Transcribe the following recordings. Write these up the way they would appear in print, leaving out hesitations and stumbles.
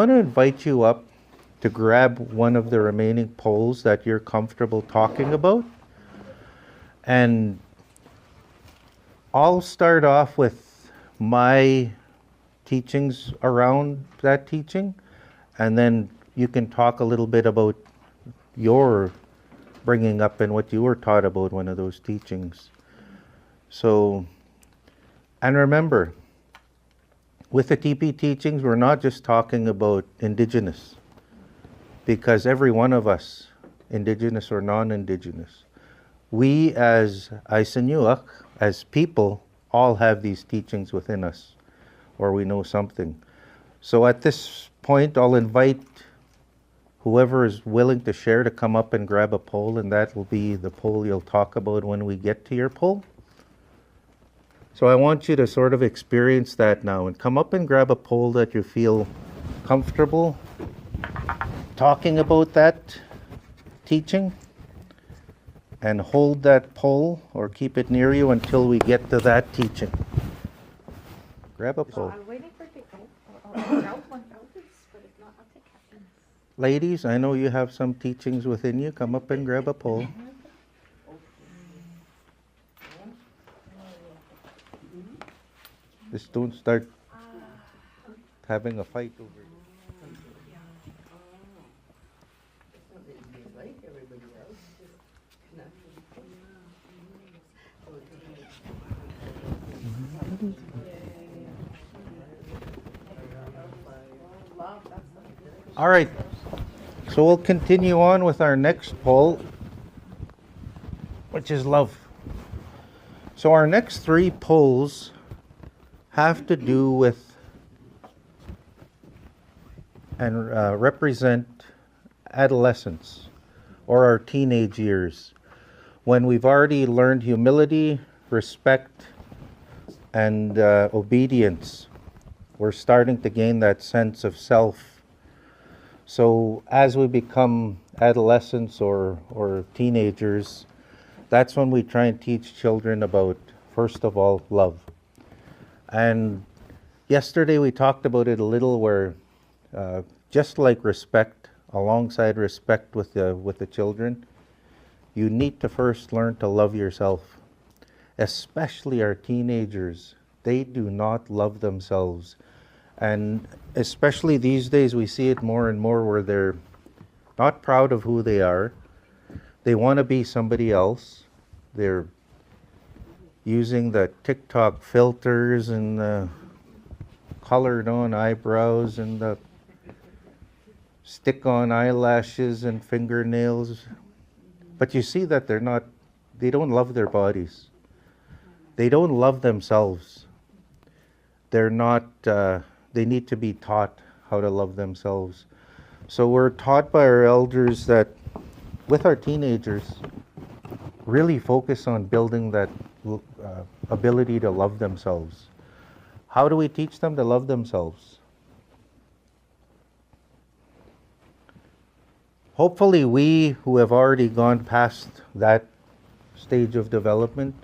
want to invite you up to grab one of the remaining poles that you're comfortable talking about. And I'll start off with my teachings around that teaching, and then you can talk a little bit about your bringing up and what you were taught about one of those teachings. So, and remember, with the Tipi teachings, we're not just talking about indigenous, because every one of us, indigenous or non-indigenous, we as Aisanuak, as people, all have these teachings within us, or we know something. So at this point, I'll invite whoever is willing to share to come up and grab a pole, and that will be the pole you'll talk about when we get to your pole. So I want you to sort of experience that now and come up and grab a pole that you feel comfortable talking about that teaching, and hold that pole or keep it near you until we get to that teaching. Grab a pole. I'm waiting for it to go. I'll grab one out, but if not, I'll take captains. Ladies, I know you have some teachings within you. Come up and grab a pole. Just don't start having a fight over it. All right, so we'll continue on with our next pole, which is love. So our next three poles have to do with and represent adolescence or our teenage years, when we've already learned humility, respect, and obedience. We're starting to gain that sense of self. So as we become adolescents or teenagers, that's when we try and teach children about, first of all, love. And yesterday we talked about it a little, where just like respect, alongside respect with the children, you need to first learn to love yourself. Especially our teenagers, they do not love themselves. And especially these days, we see it more and more, where they're not proud of who they are. They want to be somebody else. They're using the TikTok filters and the colored on eyebrows and the stick on eyelashes and fingernails. But you see that they don't love their bodies. They don't love themselves. They're not, they need to be taught how to love themselves. So we're taught by our elders that with our teenagers, really focus on building that ability to love themselves. How do we teach them to love themselves? Hopefully we who have already gone past that stage of development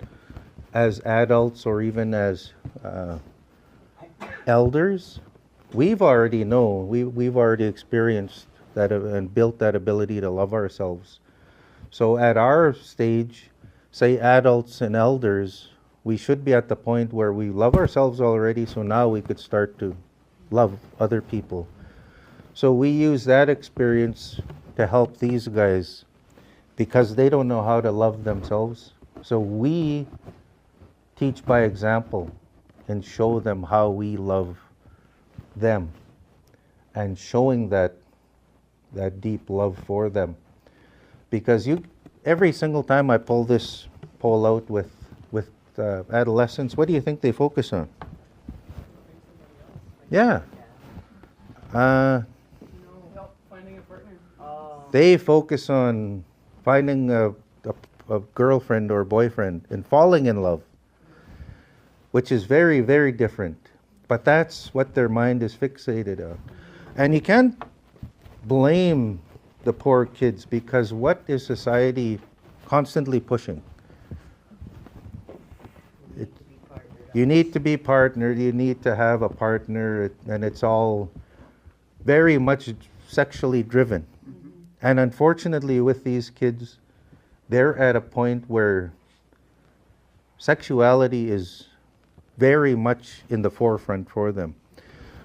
as adults or even as elders, we've already experienced that and built that ability to love ourselves. So at our stage, say adults and elders, we should be at the point where we love ourselves already, so now we could start to love other people. So we use that experience to help these guys, because they don't know how to love themselves. So we teach by example and show them how we love them, and showing that deep love for them. Because every single time I pull this pole out with adolescents, what do you think they focus on? Yeah. Finding a partner. They focus on finding a girlfriend or boyfriend and falling in love, which is very, very different. But that's what their mind is fixated on. And you can't blame the poor kids, because what is society constantly pushing? You need to be partnered, you need to have a partner, and it's all very much sexually driven. And unfortunately, with these kids, they're at a point where sexuality is very much in the forefront for them.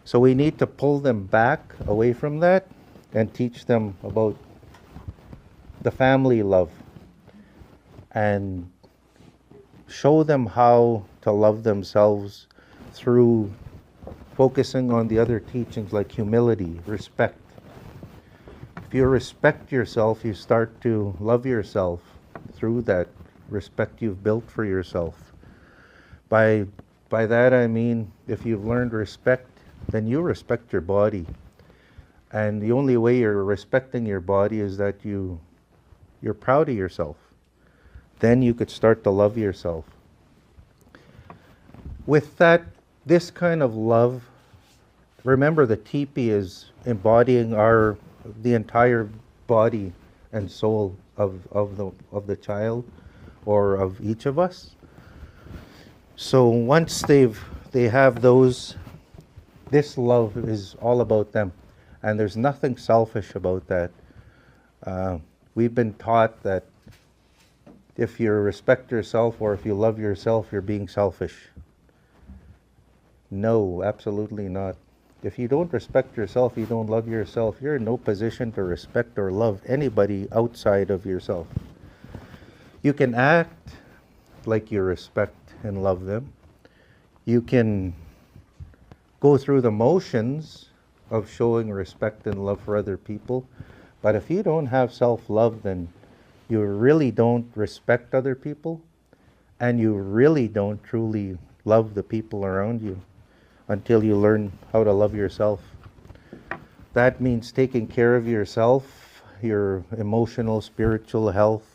So we need to pull them back away from that and teach them about the family love and show them how to love themselves through focusing on the other teachings like humility, respect. If you respect yourself, you start to love yourself through that respect you've built for yourself. By that I mean, if you've learned respect, then you respect your body. And the only way you're respecting your body is that you're proud of yourself. Then you could start to love yourself. With that, this kind of love, remember the Tipi is embodying the entire body and soul of the child or of each of us. So once they have those, this love is all about them, and there's nothing selfish about that. We've been taught that if you respect yourself or if you love yourself, you're being selfish. No, absolutely not. If you don't respect yourself, you don't love yourself, you're in no position to respect or love anybody outside of yourself. You can act like you respect and love them. You can go through the motions of showing respect and love for other people, but if you don't have self-love, then you really don't respect other people, and you really don't truly love the people around you until you learn how to love yourself. That means taking care of yourself, your emotional, spiritual health,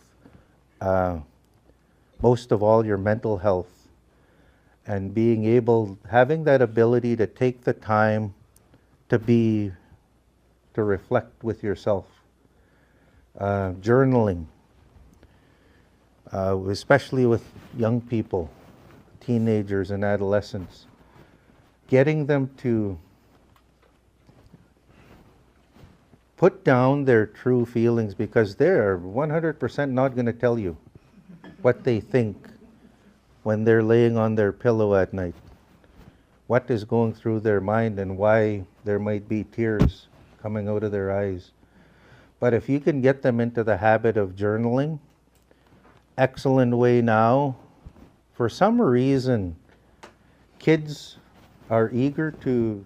most of all your mental health, and having that ability to take the time to reflect with yourself. Journaling, especially with young people, teenagers and adolescents, getting them to put down their true feelings, because they're 100% not going to tell you what they think when they're laying on their pillow at night, what is going through their mind and why there might be tears coming out of their eyes. But if you can get them into the habit of journaling, excellent way now. For some reason, kids are eager to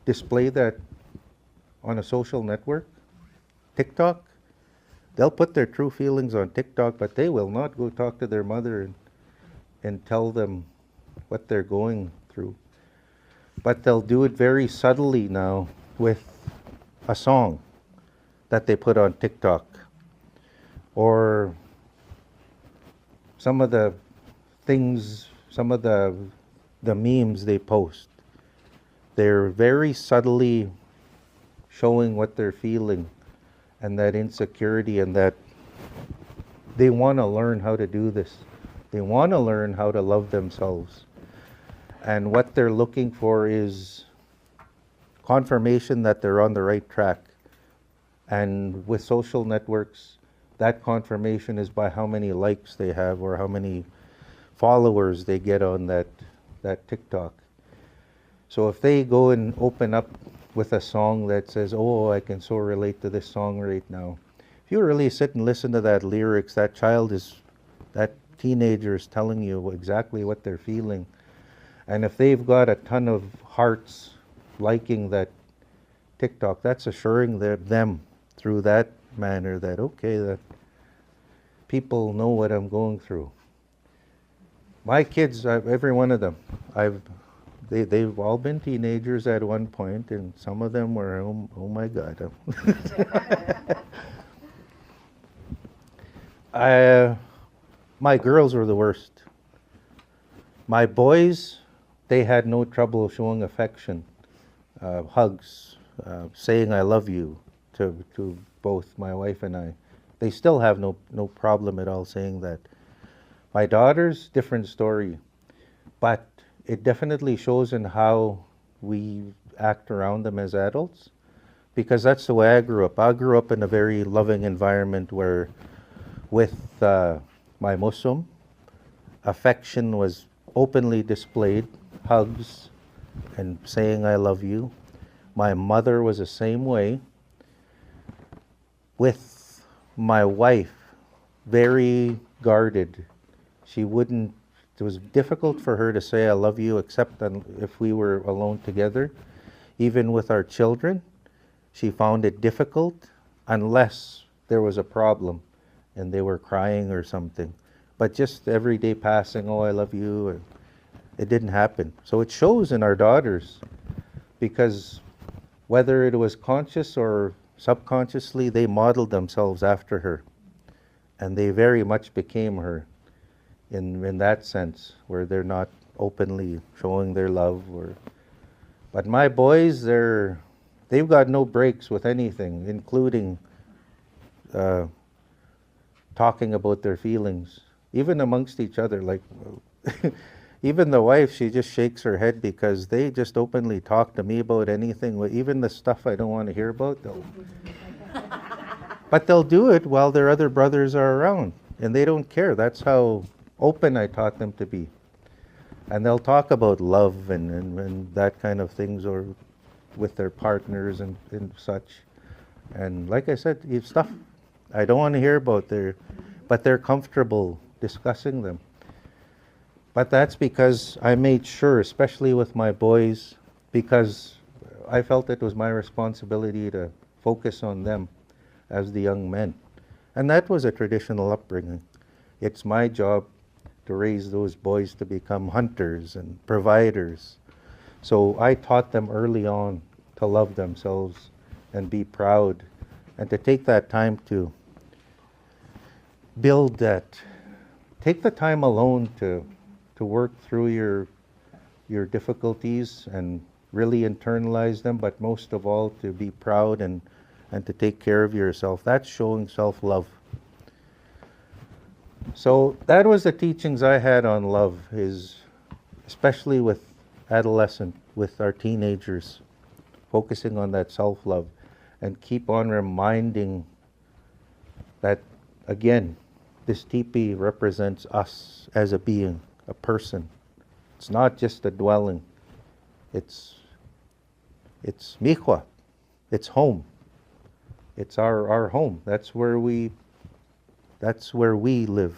display that on a social network, TikTok. They'll put their true feelings on TikTok, but they will not go talk to their mother and tell them what they're going through. But they'll do it very subtly now with a song that they put on TikTok, or some of the things, some of the memes they post. They're very subtly showing what they're feeling and that insecurity, and that they want to learn how to do this. They want to learn how to love themselves. And what they're looking for is confirmation that they're on the right track. And with social networks, that confirmation is by how many likes they have or how many followers they get on that TikTok. So if they go and open up with a song that says, oh, I can so relate to this song right now. If you really sit and listen to that lyrics, that teenager is telling you exactly what they're feeling. And if they've got a ton of hearts liking that TikTok, that's assuring them through that manner that, okay, that people know what I'm going through. My kids, every one of them, they've all been teenagers at one point, and some of them were, oh my God. My girls were the worst. My boys, they had no trouble showing affection, hugs, saying I love you to both my wife and I. They still have no problem at all saying that. My daughters, different story. But it definitely shows in how we act around them as adults. because that's the way I grew up. I grew up in a very loving environment where, with my Muslim, affection was openly displayed, hugs and saying I love you. My mother was the same way. With my wife, very guarded. She wouldn't, it was difficult for her to say I love you except if we were alone together. Even with our children, she found it difficult unless there was a problem and they were crying or something. But just every day passing, oh, I love you, it didn't happen. So it shows in our daughters, because whether it was conscious or subconsciously, they modeled themselves after her. And they very much became her in that sense, where they're not openly showing their love. But my boys, they've got no breaks with anything, including talking about their feelings, even amongst each other. Like, even the wife, she just shakes her head because they just openly talk to me about anything, even the stuff I don't want to hear about. But they'll do it while their other brothers are around, and they don't care. That's how open I taught them to be. And they'll talk about love and that kind of things, or with their partners and such. And like I said, it's stuff I don't want to hear about, but they're comfortable discussing them. But that's because I made sure, especially with my boys, because I felt it was my responsibility to focus on them as the young men. And that was a traditional upbringing. It's my job to raise those boys to become hunters and providers. So I taught them early on to love themselves and be proud, and to take that time to build that. Take the time alone to work through your difficulties and really internalize them, but most of all to be proud and to take care of yourself. That's showing self-love. So that was the teachings I had on love, is especially with adolescent, with our teenagers, focusing on that self-love and keep on reminding that, again, this tipi represents us as a being, a person. It's not just a dwelling. It's miqwa. It's home. It's our home. That's where we live.